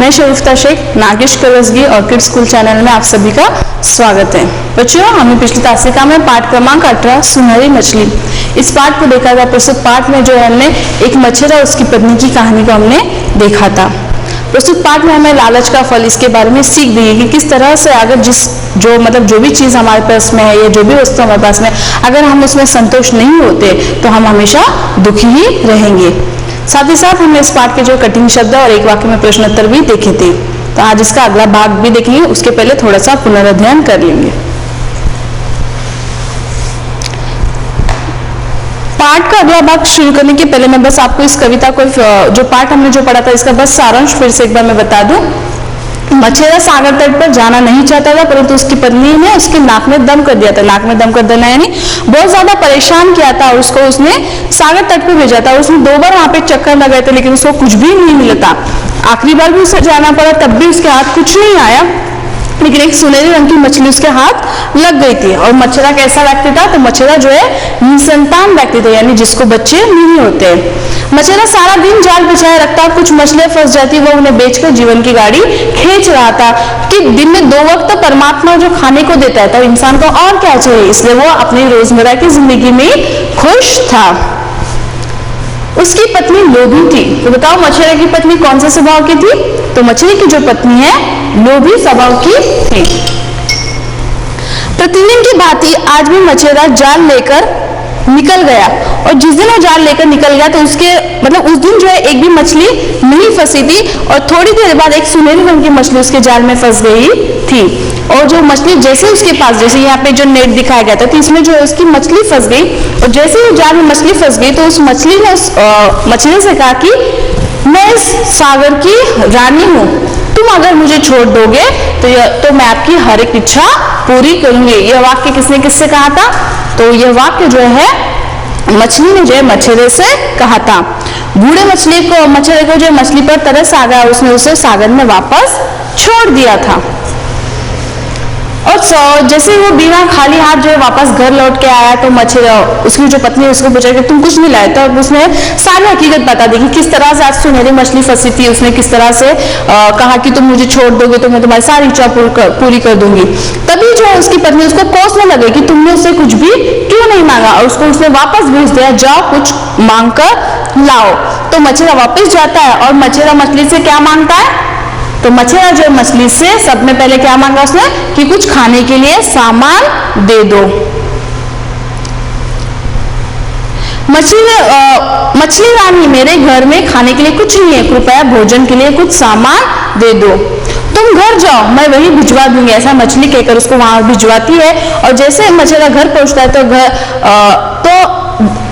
मैं Sharifta Shaikh, Nagesh Karavasagi orchid school channel में आप सभी का स्वागत है। बच्चों, हमने पिछली तासिका में पाठ क्रमांक 18 सुनहरी मछली इस पाठ को देखा था। प्रस्तुत पाठ में जो है हमने एक मच्छर और उसकी पत्नी की कहानी को हमने देखा था। प्रस्तुत पाठ में हमें लालच का फल इसके बारे में सीख दी है कि किस तरह से अगर जो भी चीज़ हमारे पास में है या जो भी वस्तु हमारे पास में, अगर हम उसमें संतुष्ट नहीं होते तो हम हमेशा दुखी ही रहेंगे। साथ ही साथ हमने इस पाठ के जो कठिन शब्द और एक वाक्य में प्रश्नोत्तर भी देखे थे। तो आज इसका अगला भाग भी देखेंगे, उसके पहले थोड़ा सा पुनर्अध्ययन कर लेंगे। पाठ का अगला भाग शुरू करने के पहले मैं बस आपको इस कविता को, जो पाठ हमने जो पढ़ा था, इसका बस सारांश फिर से एक बार मैं बता दूं। मछेरा सागर तट पर जाना नहीं चाहता था, परंतु उसकी पत्नी ने उसके नाक में दम कर दिया था। नाक में दम कर देना यानी बहुत ज्यादा परेशान किया था और उसको उसने सागर तट पर भेजा था। उसने 2 बार वहां पे चक्कर लगाए थे, लेकिन उसको कुछ भी नहीं मिला था। आखिरी बार भी उसे जाना पड़ा, तब भी उसके हाथ कुछ नहीं आया, लेकिन एक सुनहरी रंग की मछली उसके हाथ लग गई थी। और मच्छरा कैसा व्यक्ति था? तो मच्छरा जो है निसंतान व्यक्ति था, यानी जिसको बच्चे नहीं होते। मच्छरा सारा दिन जाल बिछाए रखता, कुछ मछलियां फंस जाती, वो उन्हें बेचकर जीवन की गाड़ी खींच रहा था। कि दिन में 2 वक्त तो परमात्मा जो खाने को देता है, तो इंसान को और क्या चाहिए, इसलिए वो अपनी रोजमर्रा की जिंदगी में खुश था। उसकी पत्नी लोभी थी। तो बताओ मच्छरा की पत्नी कौन से स्वभाव की थी? तो मछली की जो पत्नी है लोभी स्वभाव की थी। प्रतिदिन की भांति आज भी मछेरा जाल लेकर निकल गया, और जिस दिन वो जाल लेकर निकल गया तो उसके उस दिन जो है एक भी मछली नहीं फंसी थी, और थोड़ी देर बाद एक सुनहरी रंग की मछली उसके जाल में फंस गई थी। और जो मछली जैसे उसके पास, जैसे यहाँ पे जो नेट दिखाया गया था, तो इसमें जो है उसकी मछली फंस गई, और जैसे ही जाल में मछली फंस गई तो उस मछली ने उस मछली से कहा कि मैं इस सागर की रानी हूँ, तुम अगर मुझे छोड़ दोगे तो मैं आपकी हर एक इच्छा पूरी करूंगी। यह वाक्य किससे कहा था? तो यह वाक्य जो है मछली ने जो है मच्छरे से कहा था। बूढ़े मच्छरे को जो मछली पर तरस आ गया, उसने उसे सागर में वापस छोड़ दिया था। और जैसे वो बिना खाली हाथ जो है वापस घर लौट के आया, तो मच्छर उसकी जो पत्नी उसको पूछा कि तुम कुछ नहीं लाए, तो उसने सारी हकीकत बता दी कि किस तरह से आज सुनहरी मछली फंसी थी। उसने किस तरह से कहा कि तुम मुझे छोड़ दोगे तो मैं तुम्हारी सारी इच्छा पूरी कर दूंगी। तभी जो है उसकी पत्नी उसको कोसने लगे कि तुमने उससे कुछ भी क्यों नहीं मांगा, और उसको उसने वापस भेज दिया, जाओ कुछ मांग कर लाओ। तो मच्छरा वापस जाता है, और मच्छरा मछली से क्या मांगता है? तो मच्छरा जो मछली से सबने पहले क्या मांगा उसने कि कुछ खाने के लिए सामान दे दो। मछली रानी, मेरे घर में खाने के लिए कुछ नहीं है, कृपया भोजन के लिए कुछ सामान दे दो। तुम घर जाओ, मैं वही भिजवा दूंगी, ऐसा मछली कहकर उसको वहां भिजवाती है। और जैसे मच्छरा घर पहुंचता है तो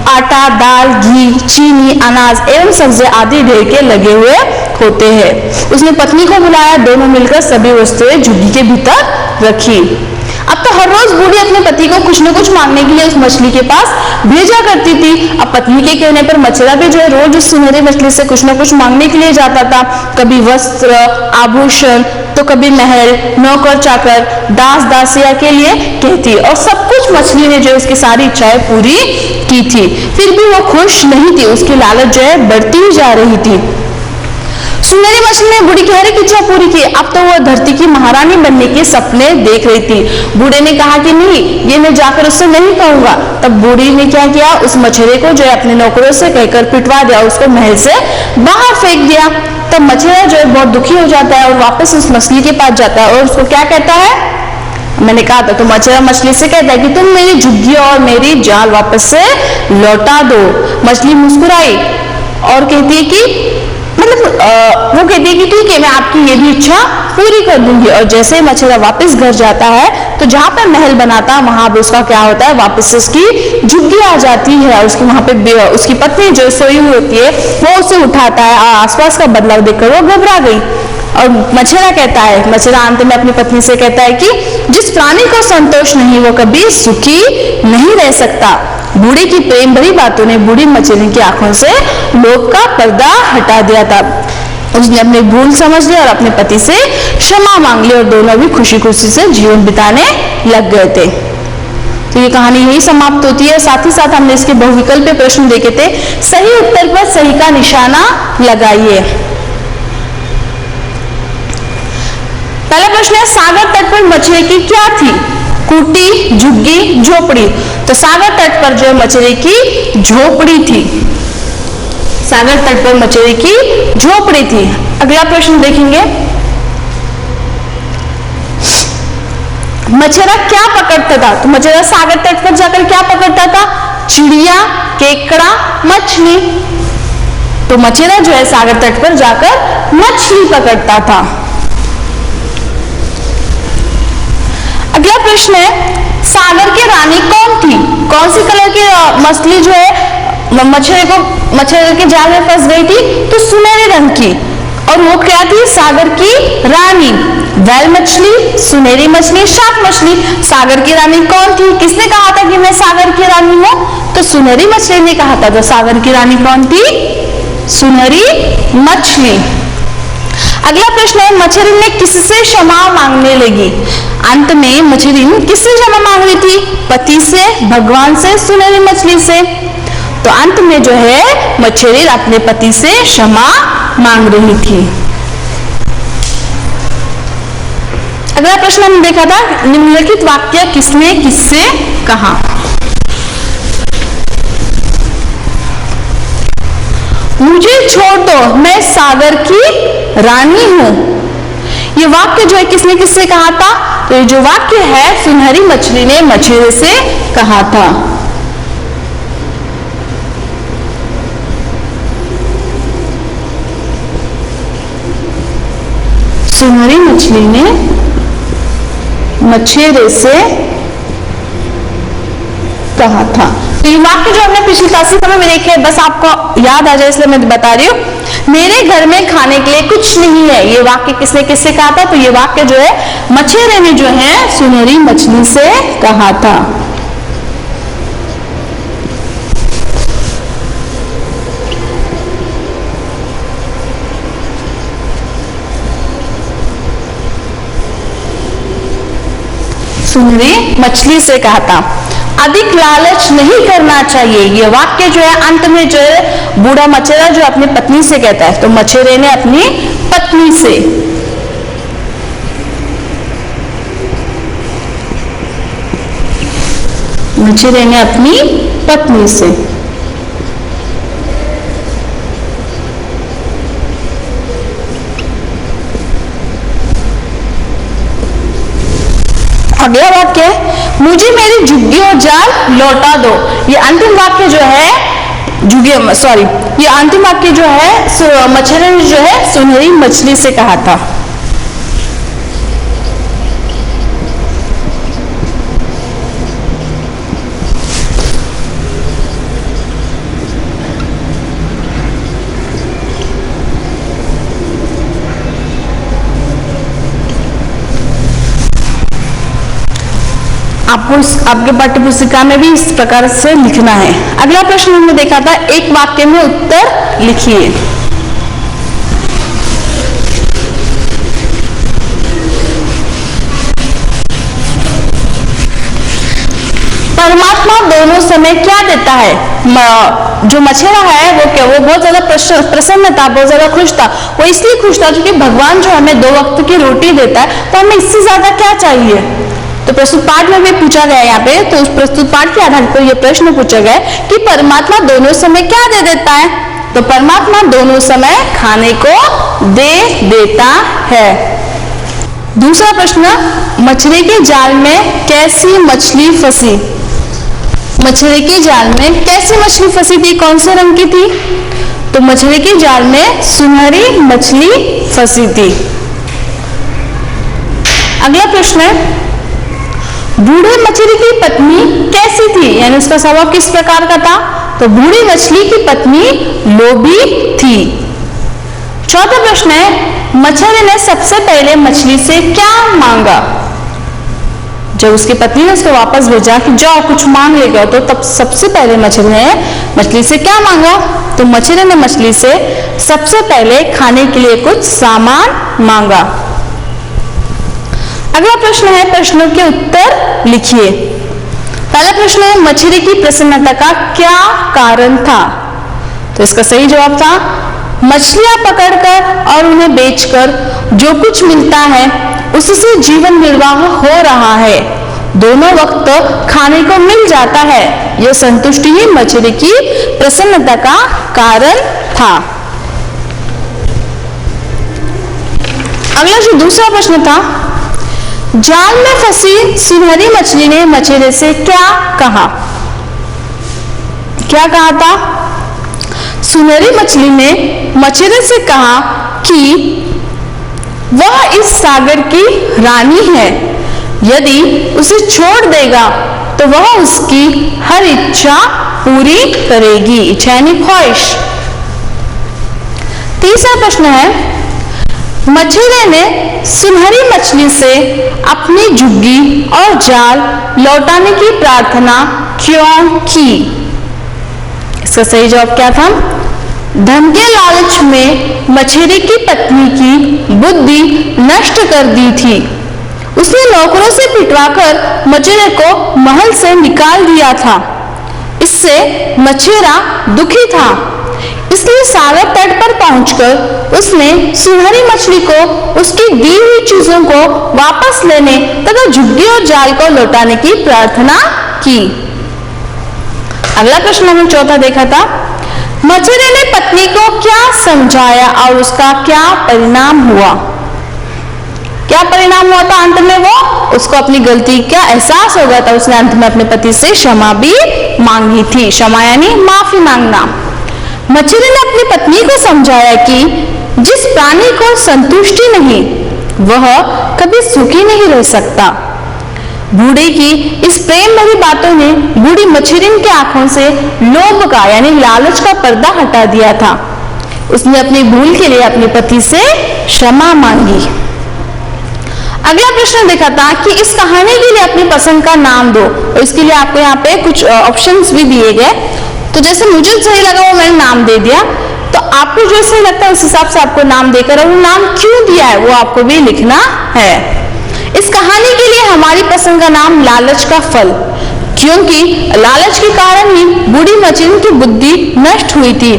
आटा, दाल, घी, चीनी, अनाज एवं सब्जी आदि ढेर के लगे हुए होते हैं। उसने पत्नी को बुलाया, दोनों मिलकर सभी वस्तुएं झुग्गी के भीतर रखी। अब तो हर रोज बूढ़ी अपने पति को कुछ न कुछ मांगने के लिए उस मछली के पास भेजा करती थी। अब पत्नी के कहने पर मच्छरा भी जो है रोज उस सुनहरी मछली से कुछ न कुछ मांगने के लिए जाता था। कभी वस्त्र, आभूषण, तो कभी महल, नौकर चाकर, दास दासिया के लिए कहती, और सब कुछ मछली ने जो उसकी सारी इच्छाएं पूरी की थी। फिर भी वो खुश नहीं थी, उसकी लालच जो है बढ़ती ही जा रही थी। सुनहरी मछली ने बूढ़ी की हर एक इच्छा पूरी की। अब तो वह धरती की महारानी बनने के सपने देख रही थी। बूढ़े ने कहा कि नहीं, ये मैं जाकर उससे नहीं कहूंगा। तब बूढ़ी ने क्या किया, उस मछली को जो है अपने नौकरों से कहकर पिटवा दिया, उसको महल से बाहर फेंक दिया। तब मछली जो है बहुत दुखी हो जाता है और वापस उस मछली के पास जाता है और उसको क्या कहता है? मैंने कहा था, तो मछली मछली से कहता है कि तुम मेरी झुग्गी और मेरी जाल वापस से लौटा दो। मछली मुस्कुराई और कहती है कि वो कहती है कि ठीक है, मैं आपकी ये भी इच्छा पूरी कर दूंगी। और जैसे मछली वापस घर जाता है, तो जहाँ पे महल बना था वहां पे उसका क्या होता है, वापस से उसकी झुग्गी आ जाती है, और उसकी वहां पे उसकी पत्नी जो सोई हुई होती है वो उसे उठाता है। आसपास का बदलाव देखकर वो घबरा गई, और मछेरा कहता है, मछेरा अंत में अपनी पत्नी से कहता है कि जिस प्राणी को संतोष नहीं वो कभी सुखी नहीं रह सकता। बूढ़े की प्रेम भरी बातों ने बूढ़ी मछली की आंखों से लोभ का पर्दा हटा दिया था। उसने अपनी भूल समझ ली और अपने पति से क्षमा मांग ली, और दोनों भी खुशी खुशी से जीवन बिताने लग गए थे। तो ये कहानी यही समाप्त होती है। साथ ही साथ हमने इसके बहुविकल्पीय प्रश्न देखे थे। सही उत्तर पर सही का निशाना लगाइए। पहला प्रश्न है, सागर तट पर मछली की क्या थी? कुटी, झुग्गी, झोपड़ी। तो सागर तट पर जो मछली की झोपड़ी थी, सागर तट पर मछली की झोपड़ी थी। अगला प्रश्न देखेंगे, मछेरा क्या पकड़ता था? तो मछेरा सागर तट पर जाकर क्या पकड़ता था? चिड़िया, केकड़ा, मछली। तो मछेरा जो है सागर तट पर जाकर मछली पकड़ता था। अगला प्रश्न है, सागर की रानी कौन थी? कौन सी कलर की मछली जो है मछेरे के जाल में फंस गई थी? तो सुनहरे रंग की। और वो क्या थी? सागर की रानी। वैल मछली, सुनहरी मछली, शार्क मछली। सागर की रानी कौन थी? किसने कहा था कि मैं सागर की रानी हूं? तो सुनहरी मछली ने कहा था। तो सागर की रानी कौन थी? सुनहरी मछली। अगला प्रश्न है, मछली ने किससे क्षमा मांगने लगी? अंत में मछली किससे क्षमा मांग रही थी? पति से, भगवान से, सुनहरी मछली से। तो अंत में जो है मछली अपने पति से क्षमा मांग रही थी। अगला प्रश्न हमने देखा था, निम्नलिखित वाक्य किसने किससे कहा? मुझे छोड़ दो, मैं सागर की रानी हूं। ये वाक्य जो है किसने किससे कहा था? तो ये जो वाक्य है सुनहरी मछली ने मछेरे से कहा था। सुनहरी मछली ने मछेरे से कहा था। तो ये वाक्य जो हमने पिछली क्लास में देखे, बस आपको याद आ जाए इसलिए मैं बता रही हूँ। मेरे घर में खाने के लिए कुछ नहीं है, ये वाक्य किसने किससे कहा था? तो ये वाक्य जो है मछेरे ने जो है सुनहरी मछली से कहा था। सुनहरी मछली से कहा था। अधिक लालच नहीं करना चाहिए, ये वाक्य जो है अंत में जो है बूढ़ा मछेरा जो अपनी पत्नी से कहता है। तो मछेरे ने अपनी पत्नी से, मछेरे ने अपनी पत्नी से। अगला वाक्य है, मुझे मेरी झुग्गी और जाल लौटा दो। ये अंतिम वाक्य जो है ये अंतिम वाक्य जो है मछेरे ने जो है सुनहरी मछली से कहा था। आपको आपके पाठ्य पुस्तिका में भी इस प्रकार से लिखना है। अगला प्रश्न हमने देखा था, एक वाक्य में उत्तर लिखिए। परमात्मा दोनों समय क्या देता है? जो मछेरा है वो बहुत ज्यादा प्रसन्न था, बहुत ज्यादा खुश था। वो इसलिए खुश था क्योंकि भगवान जो हमें 2 वक्त की रोटी देता है, तो हमें इससे ज्यादा क्या चाहिए? तो प्रस्तुत पाठ में भी पूछा गया यहाँ पे, तो उस प्रस्तुत पाठ के आधार पर यह प्रश्न पूछा गया कि परमात्मा दोनों समय क्या दे देता है? तो परमात्मा दोनों समय खाने को दे देता है। दूसरा प्रश्न, मछली के जाल में कैसी मछली फंसी? मछली के जाल में कैसी मछली फंसी थी? कौन से रंग की थी? तो मछली के जाल में सुनहरी मछली फंसी थी। अगला प्रश्न है, बूढ़े मछली की पत्नी कैसी थी? यानी उसका स्वभाव किस प्रकार का था? तो बूढ़ी मछली की पत्नी लोभी थी। चौथा प्रश्न है, मछली ने सबसे पहले मछली से क्या मांगा? जब उसकी पत्नी ने उसको वापस भेजा कि जाओ कुछ मांग लेगा, तो तब सबसे पहले मछली ने मछली से क्या मांगा? तो मछली ने मछली से सबसे पहले खाने के लिए कुछ सामान मांगा। अगला प्रश्न है, प्रश्नों के उत्तर लिखिए। पहला प्रश्न है, मछली की प्रसन्नता का क्या कारण था? तो इसका सही जवाब था, मछलियां पकड़कर और उन्हें बेचकर जो कुछ मिलता है उससे जीवन निर्वाह हो रहा है, दोनों वक्त खाने को मिल जाता है। यह संतुष्टि ही मछली की प्रसन्नता का कारण था। अगला जो दूसरा प्रश्न था, जाल में फंसी सुनहरी मछली ने मछेरे से क्या कहा? क्या कहा था? सुनहरी मछली ने मछेरे से कहा कि वह इस सागर की रानी है, यदि उसे छोड़ देगा तो वह उसकी हर इच्छा पूरी करेगी, इच्छा यानी ख्वाहिश। तीसरा प्रश्न है, मछेरे ने सुनहरी मछली से अपनी झुग्गी और जाल लौटाने की प्रार्थना क्यों की? इसका सही जवाब क्या था? धन के लालच में मछेरे की पत्नी की बुद्धि नष्ट कर दी थी। उसने नौकरों से पिटवाकर मछेरे को महल से निकाल दिया था। इससे मछेरा दुखी था, इसलिए सागर तट पर पहुंचकर उसने सुनहरी मछली को उसकी दी हुई चीजों को वापस लेने तथा झुग्गी और जाल को लौटाने की प्रार्थना की। अगला प्रश्न हमने चौथा देखा था, मछेरे ने पत्नी को क्या समझाया और उसका क्या परिणाम हुआ? क्या परिणाम हुआ था? अंत में वो उसको अपनी गलती का एहसास हो गया था। उसने अंत में अपने पति से क्षमा भी मांगी थी। क्षमा यानी माफी मांगना। मछेरे ने अपनी पत्नी को समझाया कि जिस प्राणी को संतुष्टि नहीं वह कभी सुखी नहीं रह सकता। बूढ़े की इस प्रेम भरी बातों ने बूढ़ी मछेरिन के आंखों से लोभ का यानी लालच का पर्दा हटा दिया था। उसने अपनी भूल के लिए अपने पति से क्षमा मांगी। अगला प्रश्न देखा था कि इस कहानी के लिए अपनी पसंद का नाम दो, और इसके लिए आपको यहाँ पे कुछ ऑप्शंस भी दिए गए। तो जैसे मुझे सही लगा वो मैंने नाम दे दिया, तो आपको जो सही लगता है उस हिसाब से आपको नाम देकर, और वो नाम क्यों दिया है वो आपको भी लिखना है। इस कहानी के लिए हमारी पसंद का नाम लालच का फल, क्योंकि लालच के कारण ही बूढ़ी मछली की बुद्धि नष्ट हुई थी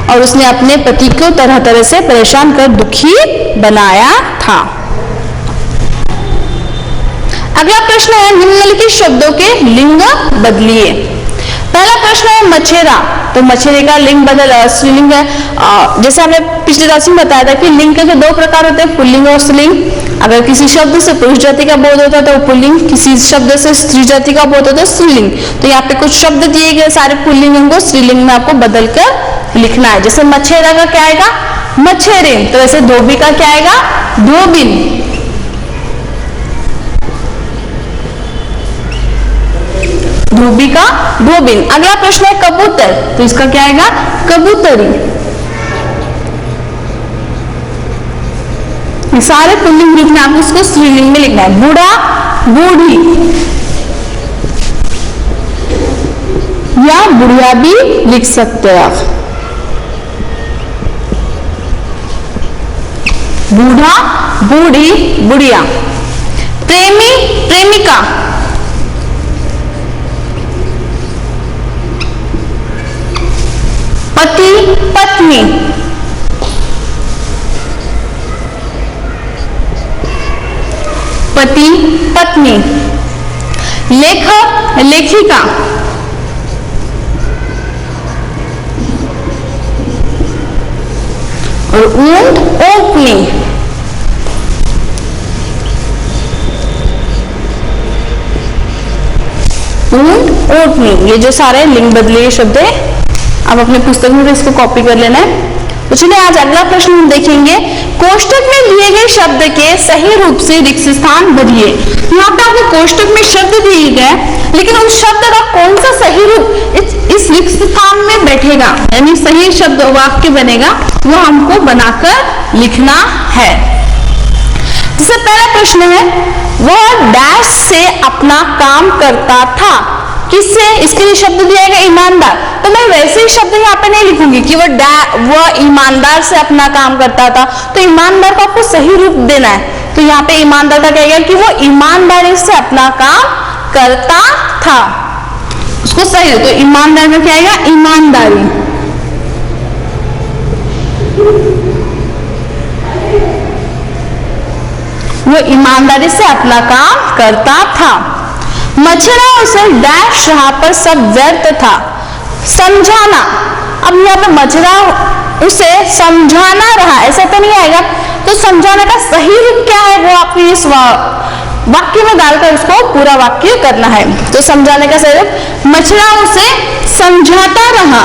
और उसने अपने पति को तरह तरह से परेशान कर दुखी बनाया था। अगला प्रश्न है, निम्नलिखित शब्दों के लिंग बदलिए। पहला प्रश्न है मछेरा, तो मछेरे का लिंग बदल स्त्रीलिंग है। जैसे हमने पिछले राशि में बताया था कि लिंग के दो प्रकार होते हैं, पुल्लिंग और स्त्रीलिंग। अगर किसी शब्द से पुरुष जाति का बोध होता है तो पुल्लिंग, किसी शब्द से स्त्री जाति का बोध होता है स्त्रीलिंग। तो यहाँ पे कुछ शब्द दिए गए, सारे पुल्लिंग को स्त्रीलिंग में आपको बदल कर लिखना है। जैसे मछेरा का क्या आएगा? मछेरिन। तो वैसे धोबी का क्या आएगा? धोबिन। धोबी का धोबिन। अगला प्रश्न है कबूतर, तो इसका क्या आएगा? कबूतरी। सारे पुल्लिंग लिखना, आपको इसको स्त्रीलिंग में लिखना है। बूढ़ा, बूढ़ी या बुढ़िया भी लिख सकते हो आप। बूढ़ा, बूढ़ी, बुढ़िया। प्रेमी, प्रेमिका। पति, पत्नी। पति, पत्नी। लेखक, लेखिका। और ऊंट, ऊंटनी। ऊंट, ऊंटनी। ये जो सारे लिंग बदले शब्द है, आप अपने पुस्तक में इसको कॉपी कर लेना है। तो चलिए आज अगला प्रश्न हम देखेंगे, कोष्टक में दिए गए शब्द के सही रूप से रिक्त स्थान बदलिए। यहाँ पे आपको कोष्टक में शब्द दिए गए, लेकिन उस शब्द का कौन सा सही रूप इस रिक्त स्थान में बैठेगा, यानी सही शब्द वाक्य बनेगा, वो हमको बनाकर लिखना है। जैसे पहला प्रश्न है, वह डैश से अपना काम करता था। किससे? इसके लिए शब्द दिया गया ईमानदार। तो मैं वैसे ही शब्द यहाँ पे नहीं लिखूंगी कि वह ईमानदार से अपना काम करता था। तो ईमानदार को आपको सही रूप देना है। तो यहाँ पे ईमानदार का कहेगा कि वो ईमानदारी से अपना काम करता था, उसको सही। तो ईमानदार में क्या आएगा? ईमानदारी। वो ईमानदारी से अपना काम करता था। मछड़ा उसे डैश रहा पर सब व्यर्थ था। समझाना, अब यहाँ पे मछड़ा उसे समझाना रहा, ऐसा तो नहीं आएगा, तो समझाने का सही रूप क्या है वो आपको इस वाक्य में डालकर उसको पूरा वाक्य करना है। तो समझाने का सही रूप, मछड़ा उसे समझाता रहा,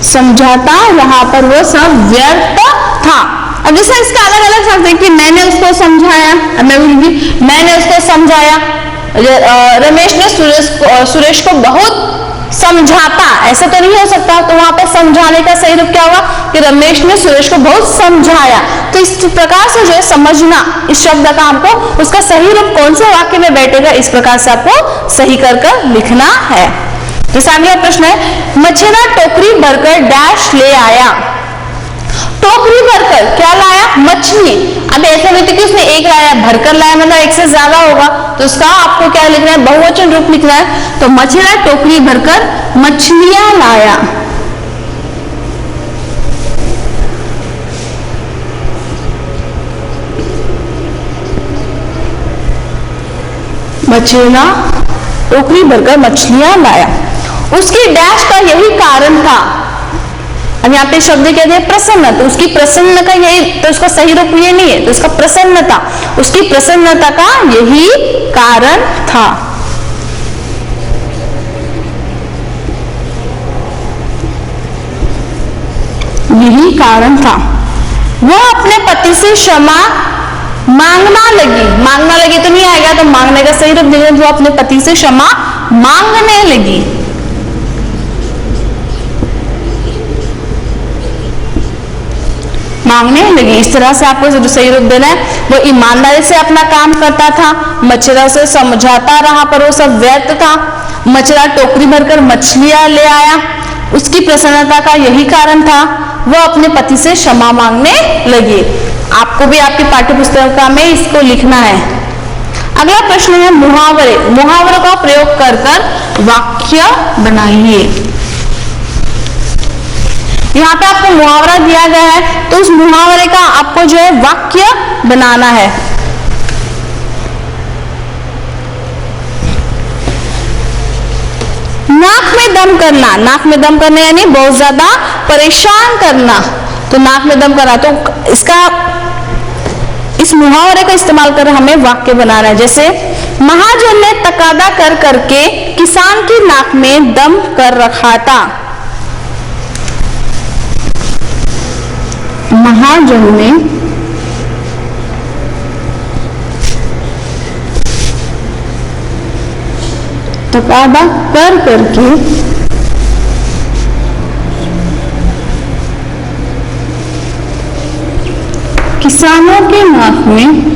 समझाता रहा पर वो सब व्यर्थ था। अब जैसे इसका अलग अलग शब्द है कि मैंने उसको समझाया, मैं बोलूंगी मैंने उसको समझाया, रमेश ने सुरेश को बहुत समझाता, ऐसा तो नहीं हो सकता। तो वहां पे समझाने का सही रूप क्या होगा कि रमेश ने सुरेश को बहुत समझाया। तो इस प्रकार से जो है समझना इस शब्द का हमको उसका सही रूप कौन से वाक्य में बैठेगा, इस प्रकार से आपको सही कर लिखना है। जैसे अगला प्रश्न है, मछेरा टोकरी भरकर डैश ले आया। टोकरी भरकर क्या लाया? मछली। अब ऐसा नहीं कि उसने एक लाया, भरकर लाया मतलब एक से ज्यादा होगा, तो उसका आपको क्या लिखना है? बहुवचन रूप लिखना है। तो मछेरा टोकरी भरकर मछलियां लाया। मछेरा टोकरी भरकर मछलियां लाया। उसकी डैश का यही कारण था। अब यहाँ पे शब्द कहते हैं प्रसन्न, तो उसकी प्रसन्न का यही, तो उसका सही रूप ये नहीं है, तो उसका प्रसन्नता, उसकी प्रसन्नता का यही कारण था। यही कारण था। वह अपने पति से क्षमा मांगना लगी। मांगना लगी तो नहीं आएगा, तो मांगने का सही रूप देंगे, वो अपने पति से क्षमा मांगने लगी। मांगने लगी, इस तरह से आपको जो सही रूप देना है, वो ईमानदारी से अपना काम करता था, मछेरा से समझाता रहा पर वो सब व्यर्थ था। मछेरा टोकरी भरकर मछलियां ले आया, उसकी प्रसन्नता का यही कारण था। वह अपने पति से क्षमा मांगने लगी। आपको भी आपकी पाठ्य पुस्तक में इसको लिखना है। अगला प्रश्न है मुहावरे। मुहावरों का प्रयोग कर वाक्य बनाइए। यहाँ पे आपको मुहावरा दिया गया है, तो उस मुहावरे का आपको जो है वाक्य बनाना है। नाक में दम करना। नाक में दम करना यानी बहुत ज्यादा परेशान करना, तो नाक में दम करना। तो इस मुहावरे का इस्तेमाल कर हमें वाक्य बनाना है। जैसे महाजन ने तकादा कर करके किसान की नाक में दम कर रखा था। महाजन ने तकादा कर करके किसानों के नाक में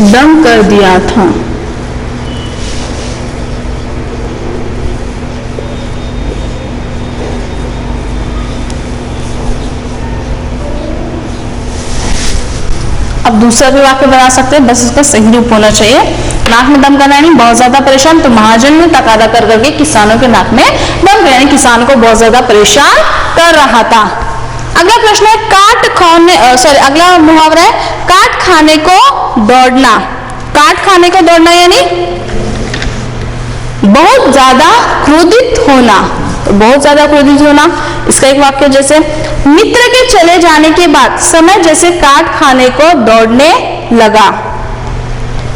दम कर दिया था। अब दूसरा भी वाक्य बना सकते हैं, बस इसका सही रूप होना चाहिए। नाक में दम करना यानी बहुत ज्यादा परेशान, तो महाजन ने तकादा कर करके किसानों के नाक में दम कर, यानी किसान को बहुत ज्यादा परेशान कर रहा था। अगला प्रश्न है काट खाने, अगला मुहावरा है काट खाने को दौड़ना। काट खाने को दौड़ना यानी बहुत ज्यादा क्रोधित होना। तो बहुत ज्यादा क्रोधित होना, इसका एक वाक्य जैसे मित्र के चले जाने के बाद समय जैसे काट खाने को दौड़ने लगा।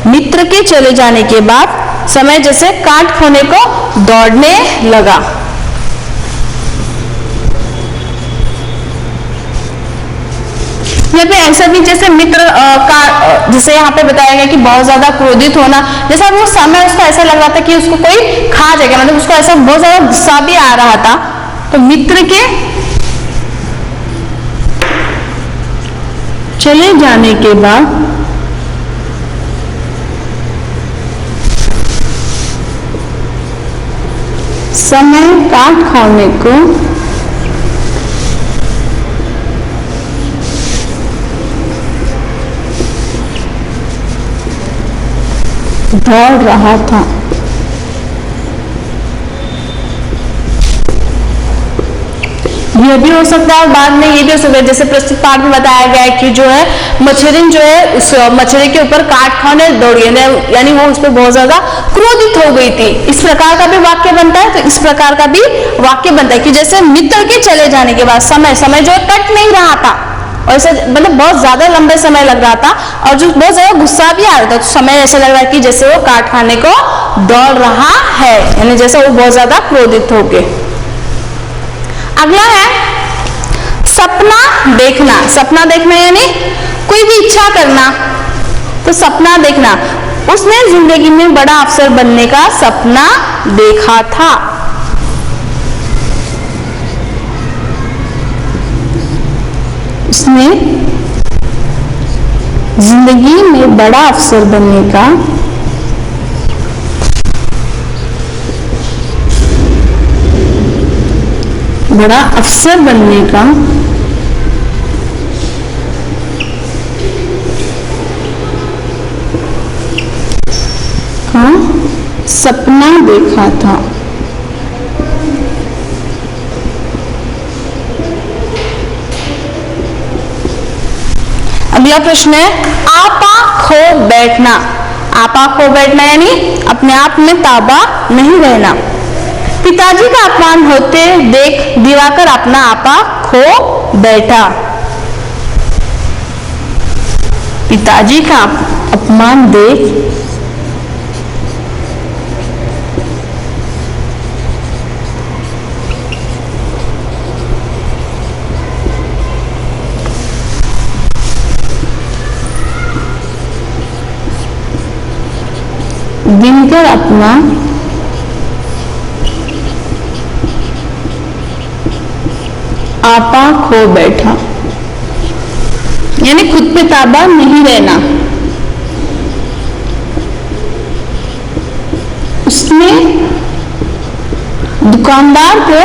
मित्र के चले जाने के बाद समय जैसे काट खाने को दौड़ने लगा। यहाँ पे ऐसा भी जैसे मित्र का जैसे यहाँ पे बताया गया कि बहुत ज्यादा क्रोधित होना, जैसा वो समय उसको ऐसा लग रहा था कि उसको कोई खा जाएगा, मतलब उसको ऐसा बहुत ज्यादा गुस्सा भी आ रहा था। तो मित्र के चले जाने के बाद समय काट खाने को दौड़ रहा था। यह भी हो सकता है और बाद में ये भी हो सकता है, जैसे प्रस्तुत पाठ में बताया गया है कि जो है मच्छरिन जो है उस मछली के ऊपर काट खाने दौड़ी, यानी वो उस पर बहुत ज्यादा क्रोधित हो गई थी। इस प्रकार का भी वाक्य बनता है। तो इस प्रकार का भी वाक्य बनता है कि जैसे मित्र के चले जाने के बाद समय जो है कट नहीं रहा था, और ऐसा मतलब बहुत ज्यादा लंबे समय लग रहा था, और जो बहुत ज्यादा गुस्सा भी आ रहा था, तो समय ऐसा लग रहा है कि जैसे वो काट खाने को दौड़ रहा है, यानी जैसे वो बहुत ज्यादा क्रोधित हो गए। अगला है सपना देखना। सपना देखना यानी कोई भी इच्छा करना, तो सपना देखना। उसने जिंदगी में बड़ा अफसर बनने का सपना देखा था। उसने जिंदगी में बड़ा अफसर बनने का सपना देखा था। अगला प्रश्न है आपा खो बैठना। आपा खो बैठना यानी अपने आप में ताबा नहीं रहना। पिताजी का अपमान होते देख दिवाकर अपना आपा खो बैठा। पिताजी का अपमान देख दिनकर अपना आपा खो बैठा, यानी खुद पे ताबा नहीं रहना। उसने दुकानदार को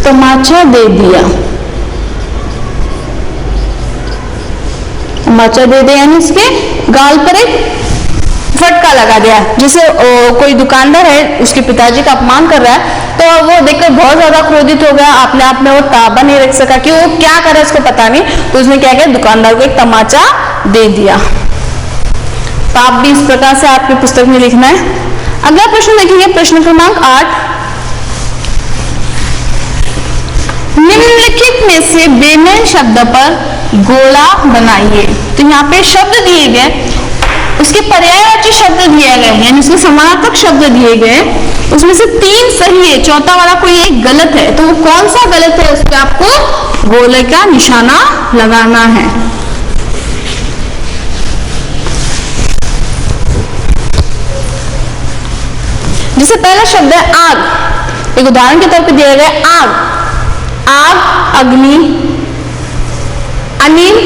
तमाचा दे दिया। तमाचा दे दिया यानी इसके गाल पर एक फटका लगा दिया। जैसे कोई दुकानदार है, उसके पिताजी का अपमान कर रहा है, तो वो देखकर बहुत ज्यादा क्रोधित हो गया, अपने आप में वो ताबा नहीं रख सका कि वो क्या करे उसको पता नहीं, तो उसने क्या किया, दुकानदार को एक तमाचा दे दिया। तो आप भी इस प्रकार से आपकी पुस्तक में लिखना है। अगला प्रश्न देखेंगे, प्रश्न क्रमांक 8। निम्नलिखित में से बेमेल शब्द पर गोला बनाइए। तो यहाँ पे शब्द दिए गए, उसके पर्यायवाची शब्द दिए गए, यानी उसके समानार्थक शब्द दिए गए, उसमें से 3 सही है, चौथा वाला कोई एक गलत है। तो वो कौन सा गलत है, उस पर आपको गोले का निशाना लगाना है। जैसे पहला शब्द है आग, एक उदाहरण के तौर पे दिया गया है आग, आग, अग्नि, अनिल,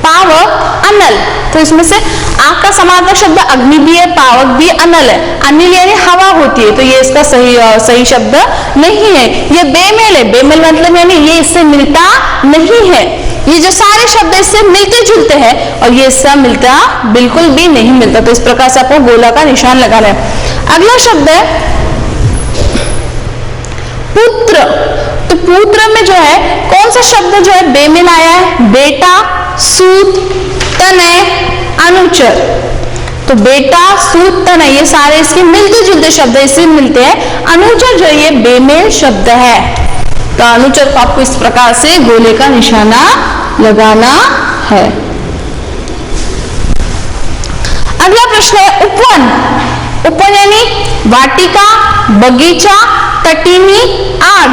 पावक, अनल। तो इसमें से आग का समानार्थक शब्द अग्नि भी है, पावक भी, अनल है। अनिल यानी हवा होती है, तो ये इसका सही शब्द नहीं है, ये बेमेल है। बेमेल मतलब यानी ये इससे मिलता नहीं है। ये जो सारे शब्द इससे मिलते जुलते हैं और ये इससे मिलता बिल्कुल भी नहीं मिलता। तो इस प्रकार से आपको गोला का निशान लगाना है। अगला शब्द है पुत्र। तो पुत्र में जो है कौन सा शब्द जो है बेमेल आया है, बेटा, सूत, तनय, अनुचर। तो बेटा, सूत, तनय ये सारे इसके मिलते जुलते शब्द इससे मिलते हैं। अनुचर जो है ये बेमेल शब्द है। तो अनुचर को आपको इस प्रकार से गोले का निशाना लगाना है। अगला प्रश्न है उपवन। उपवन यानी वाटिका, बगीचा, तटीनी, आग।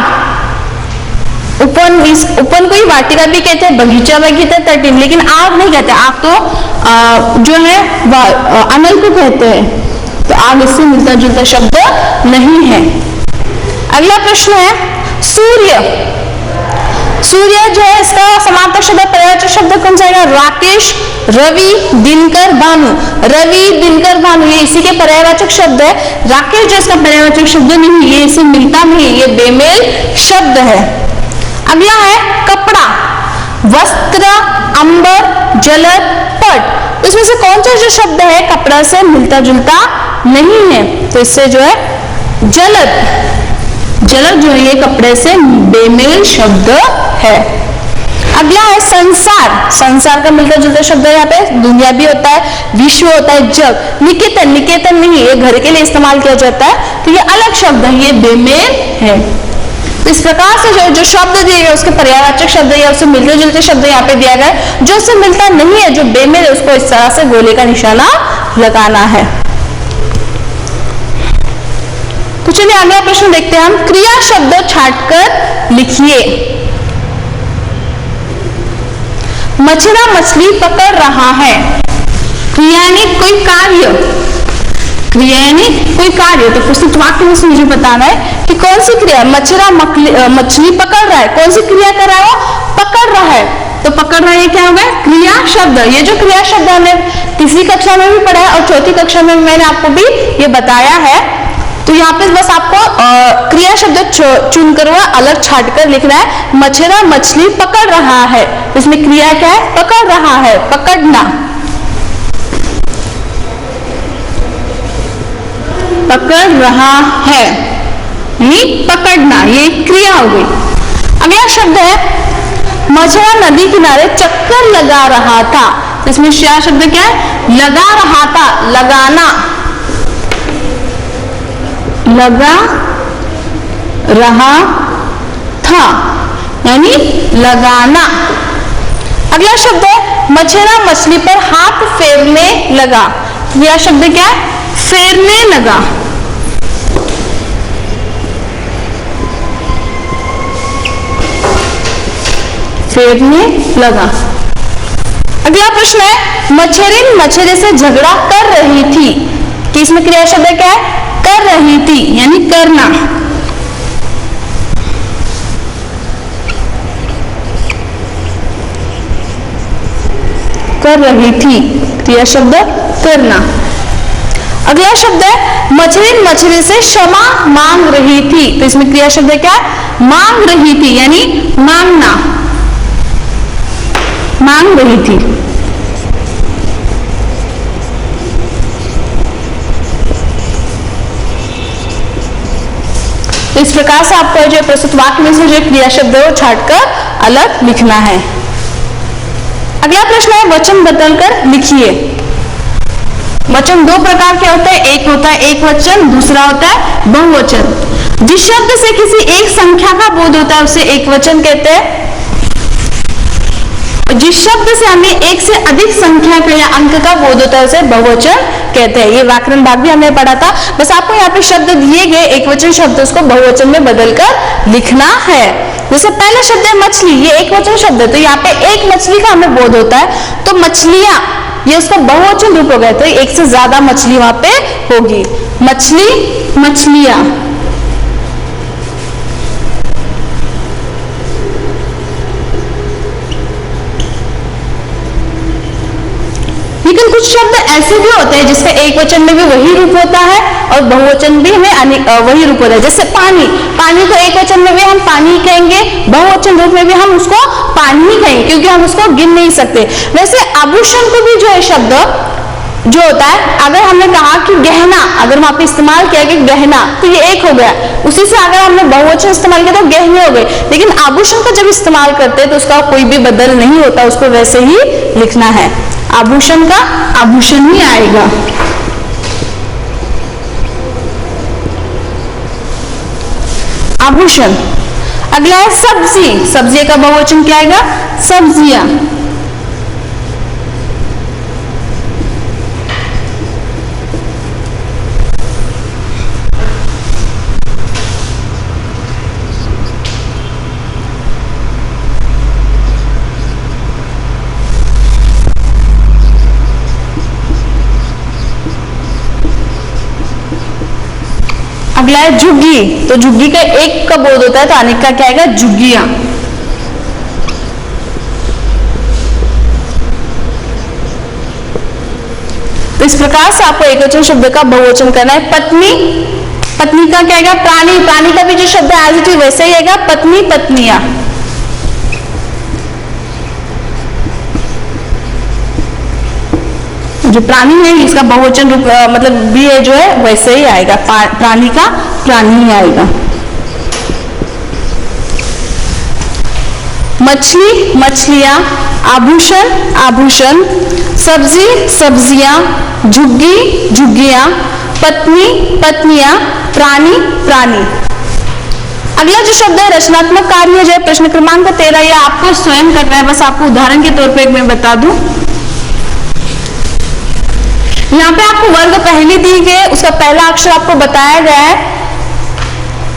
उपवन को ही वाटिका भी कहते हैं, बगीचा भी कहते हैं, तटीन, लेकिन आग नहीं कहते। आग तो जो है अनल को कहते हैं। तो आग इससे मिलता जुलता शब्द नहीं है। अगला प्रश्न है सूर्य। सूर्य जो है इसका समानार्थक शब्द पर्यायवाचक शब्द कौन जाएगा? राकेश, रवि, दिनकर, भानु। रवि, दिनकर, भानु ये इसी के पर्यायवाचक शब्द है। राकेश जो इसका पर्यायवाचक शब्द नहीं, ये इसे मिलता नहीं, ये बेमेल शब्द है। अगला है कपड़ा, वस्त्र, अंबर, जलद, पट। इसमें से कौन सा जो शब्द है कपड़ा से मिलता जुलता नहीं है? तो इससे जो है जलद, जलद जो है ये कपड़े से बेमेल शब्द है। अगला है संसार, संसार का मिलता जुलता शब्द है यहाँ पे दुनिया भी होता है, विश्व होता है, जग। निकेतन, निकेतन नहीं, ये घर के लिए इस्तेमाल किया जाता है, तो ये अलग शब्द है, ये बेमेल है। इस प्रकार से जो शब्द दिए गए उसके पर्यायवाचक शब्द या उससे मिलते जुलते शब्द यहाँ पे दिया गया, जो उससे मिलता नहीं है, जो बेमेल है, उसको इस तरह से गोले का निशाना लगाना है। तो चलिए अगला प्रश्न देखते हैं हम। क्रिया शब्द छांटकर लिखिए। मछला मछली पकड़ रहा है। क्रिया यानी कोई कार्य, क्रिया यानी कोई कार्य, तो प्रस्तुत वाक्य में से मुझे बताना है कि कौन सी क्रिया। मछला मछली पकड़ रहा है, कौन सी क्रिया कर रहा है? पकड़ रहा है। तो पकड़ रहा है क्या होगा? क्रिया शब्द। ये जो क्रिया शब्द हमने तीसरी कक्षा में भी पढ़ा है और चौथी कक्षा में मैंने आपको भी ये बताया है। तो यहाँ पे बस आपको क्रिया शब्द चुनकर वह अलग छांटकर लिखना है। मछला मछली पकड़ रहा है, इसमें क्रिया क्या है? पकड़ रहा है, पकड़ना। पकड़ रहा है ये पकड़ना, ये क्रिया हो गई। अगला शब्द है मछला नदी किनारे चक्कर लगा रहा था। इसमें क्रिया शब्द क्या है? लगा रहा था, लगाना, लगा रहा था यानी लगाना। अगला शब्द है मछला मछली पर हाथ फेरने लगा। यह शब्द क्या है? फेरने लगा। फेरने लगा। अगला प्रश्न है मछेरिन मछेरे से झगड़ा कर रही थी। कि इसमें क्रिया शब्द क्या है? कर रही थी यानी करना। कर रही थी, क्रिया शब्द करना। अगला शब्द है मछली मछली से क्षमा मांग रही थी। तो इसमें क्रिया शब्द क्या है? मांग रही थी यानी मांगना, मांग रही थी। इस प्रकार से आपको जो प्रस्तुत वाक्य में से जो क्रिया शब्द है वो छांटकर अलग लिखना है। अगला प्रश्न है वचन बदलकर लिखिए। वचन दो प्रकार के होते हैं, एक होता है एक वचन, दूसरा होता है बहुवचन। जिस शब्द से किसी एक संख्या का बोध होता है उसे एक वचन कहते हैं। जिस शब्द से हमें एक से अधिक संख्या का या अंक का बोध होता है उसे बहुवचन कहते हैं। ये व्याकरण भाग भी हमने पढ़ा था। बस आपको यहाँ पे शब्द दिए गए एक वचन शब्द उसको बहुवचन में बदलकर लिखना है। जैसे पहला शब्द है मछली, ये एक वचन शब्द है, तो यहाँ पे एक मछली का हमें बोध होता है, तो मछलियां ये उसका बहुवचन रूप हो गया, तो एक से ज्यादा मछली वहां पे होगी। मछली मछलियां। लेकिन कुछ शब्द ऐसे भी होते हैं जिसका एक वचन में भी वही रूप होता है और बहुवचन भी हमें वही रूप होता है। जैसे पानी, पानी को एक वचन में भी हम पानी कहेंगे, बहुवचन रूप में भी हम उसको पानी ही कहेंगे क्योंकि हम उसको गिन नहीं सकते। वैसे आभूषण को भी जो है शब्द जो होता है, अगर हमने कहा कि गहना, अगर वहां पे इस्तेमाल किया कि गहना, तो ये एक हो गया। उसी से अगर हमने बहुवचन इस्तेमाल किया तो गहने हो गए। लेकिन आभूषण का जब इस्तेमाल करते हैं तो उसका कोई भी बदल नहीं होता, उसको वैसे ही लिखना है। आभूषण का आभूषण ही आएगा। आभूषण। अगला है सब्जी। सब्जी का बहुवचन क्या आएगा? सब्जियां। अगला है झुग्गी। तो झुग्गी का एक का बोध होता है तो अनेक का क्या आएगा? झुग्गियां। तो इस प्रकार से आपको एकवचन शब्द का बहुवचन करना है। पत्नी, पत्नी का क्या आएगा? प्राणी, प्राणी का भी जो शब्द है एज इट इज वैसे ही आएगा, पत्नी, पत्नियां। जो प्राणी है इसका बहुवचन रूप मतलब भी है जो है वैसे ही आएगा, प्राणी का प्राणी ही आएगा। मछली, मछलियां, आभूषण, आभूषण, सब्जी, सब्जियां, झुग्गी, झुग्गियां, पत्नी, पत्नियां, प्राणी, प्राणी। अगला जो शब्द है रचनात्मक कार्य जो है प्रश्न क्रमांक 13, यह आपको स्वयं करना है। बस आपको उदाहरण के तौर पे एक मैं बता दूं, यहाँ पे आपको वर्ग पहली दी गई, उसका पहला अक्षर आपको बताया गया है।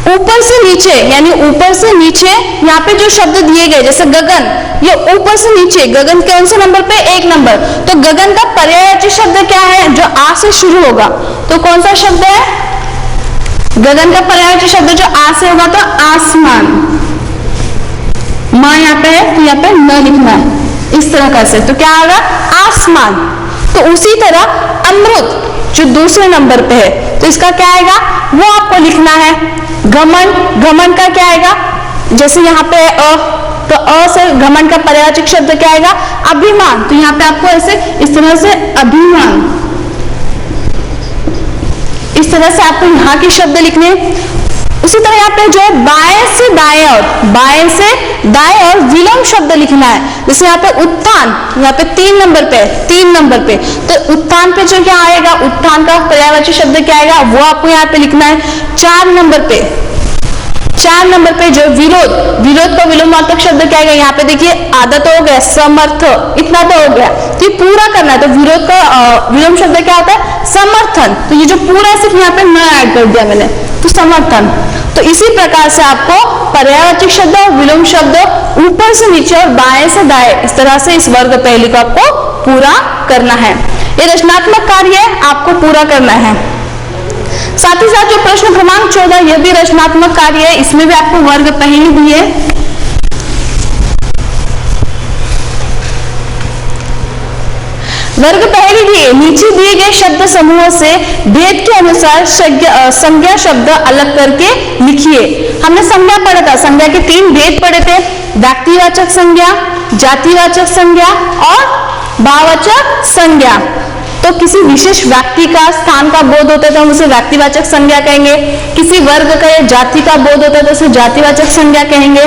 ऊपर से नीचे यानी ऊपर से नीचे यहाँ पे जो शब्द दिए गए जैसे गगन, ये ऊपर से नीचे, गगन कौन से नंबर पे? 1 नंबर। तो गगन का पर्यायवाची शब्द क्या है? जो आ से शुरू होगा, तो कौन सा शब्द है? गगन का पर्यायवाची शब्द जो आ से होगा तो आसमान। माँ यहाँ पे है तो यहाँ पे न लिखना है इस तरह का से, तो क्या आएगा? आसमान। तो उसी तरह अमृत जो दूसरे नंबर पे है तो इसका क्या आएगा? वो आपको लिखना है। घमंड, घमंड का क्या आएगा? जैसे यहाँ पे अ, तो अ से घमंड का पर्यायवाची शब्द क्या आएगा? अभिमान। तो यहाँ पे आपको ऐसे इस तरह से अभिमान, इस तरह से आपको यहाँ के शब्द लिखने। उसी तरह यहाँ पे जो है बाएं से दाएं और बाएं से दाएं और विलोम शब्द लिखना है। जैसे यहाँ पे उत्थान, यहाँ पे 3 नंबर पे, 3 नंबर पे, तो उत्थान पे जो क्या आएगा? उत्थान का पर्यायवाची शब्द क्या आएगा? वो आपको यहाँ पे लिखना है। 4 नंबर पे, 4 नंबर पे जो विरोध, विरोध का विलोमात्मक शब्द क्या आएगा? यहाँ पे देखिए आधा तो हो गया, समर्थ, इतना तो हो गया, तो पूरा करना है। तो विरोध का विलोम शब्द क्या होता है? समर्थन। तो ये जो पूरा सिर्फ यहाँ पे न ऐड कर दिया मैंने, तो समर्थन। तो इसी प्रकार से आपको पर्यायवाची शब्द और विलोम शब्द ऊपर से नीचे और बाएं से दाएं इस तरह से इस वर्ग पहली को आपको पूरा करना है। ये रचनात्मक कार्य आपको पूरा करना है। साथ ही साथ जो प्रश्न क्रमांक 14 यह भी रचनात्मक कार्य है, इसमें भी आपको वर्ग पहली दी है। वर्ग पहली दिए नीचे दिए गए शब्द समूह से भेद के अनुसार संज्ञा शब्द अलग करके लिखिए। हमने संज्ञा पढ़ा था, संज्ञा के 3 भेद पढ़े थे, व्यक्तिवाचक संज्ञा, जातिवाचक संज्ञा और भाववाचक संज्ञा। तो किसी विशेष व्यक्ति का स्थान का बोध होता है तो हम उसे व्यक्तिवाचक संज्ञा कहेंगे। किसी वर्ग का या जाति का बोध होता है तो उसे जातिवाचक संज्ञा कहेंगे।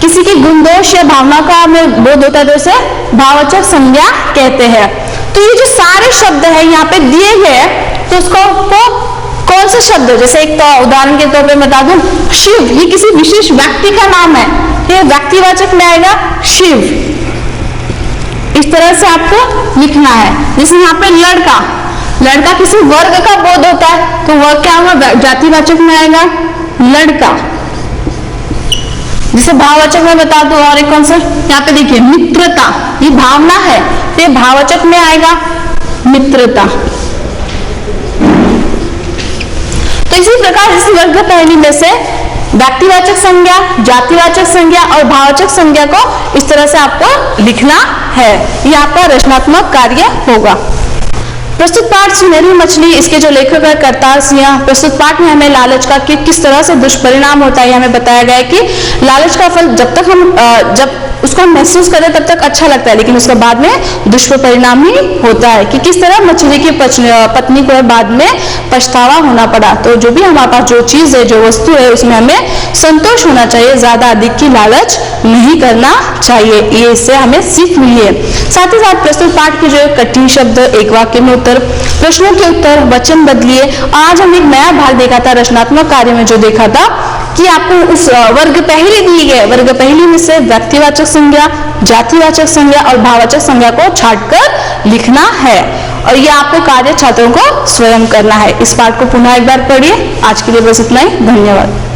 किसी की गुण दोष या भावना का हमें बोध होता है तो उसे भाववाचक संज्ञा कहते हैं। तो ये जो सारे शब्द है यहाँ पे दिए गए हैं, तो उसको कौन सा शब्द, जैसे एक तो उदाहरण के तौर पे बता दूं, शिव, ये किसी विशेष व्यक्ति का नाम है, ये व्यक्तिवाचक में आएगा शिव। इस तरह से आपको लिखना है। जैसे यहाँ पे लड़का, लड़का किसी वर्ग का बोध होता है तो वह क्या होगा? जातिवाचक में आएगा लड़का। जिसे भाववाचक में बता दो और एक कौन सा, यहाँ पे देखिए मित्रता, ये भावना है तो ये भाववाचक में आएगा मित्रता। तो इसी प्रकार इस वर्ग पहली में से व्यक्तिवाचक संज्ञा, जातिवाचक संज्ञा और भाववाचक संज्ञा को इस तरह से आपको लिखना है। ये आपका रचनात्मक कार्य होगा। प्रस्तुत पाठ सुनहरी मछली, इसके जो लेखक है करतार सिंह। प्रस्तुत पाठ में हमें लालच का किस तरह से दुष्परिणाम होता है हमें बताया गया है कि लालच का फल जब तक हम जब उसको हम महसूस करें तब तक अच्छा लगता है, लेकिन उसके बाद में दुष्परिणाम ही होता है कि किस तरह मछली की पत्नी को बाद में पछतावा होना पड़ा। तो जो भी हमारे पास जो चीज है, जो वस्तु है, उसमें हमें संतोष होना चाहिए, ज्यादा अधिक की लालच नहीं करना चाहिए। ये इससे हमें सीख मिली है। साथ ही साथ प्रस्तुत पाठ के जो कठिन शब्द, एक वाक्य में उत्तर, प्रश्नों के उत्तर, वचन बदलिए। आज हम एक नया भाग देखा था रचनात्मक कार्य में, जो देखा था कि आपको उस वर्ग पहली दी गए, वर्ग पहली में से व्यक्तिवाचक संज्ञा, जातिवाचक संज्ञा और भाववाचक संज्ञा को छांटकर लिखना है और ये आपको कार्य छात्रों को स्वयं करना है। इस पाठ को पुनः एक बार पढ़िए। आज के लिए बस इतना ही। धन्यवाद।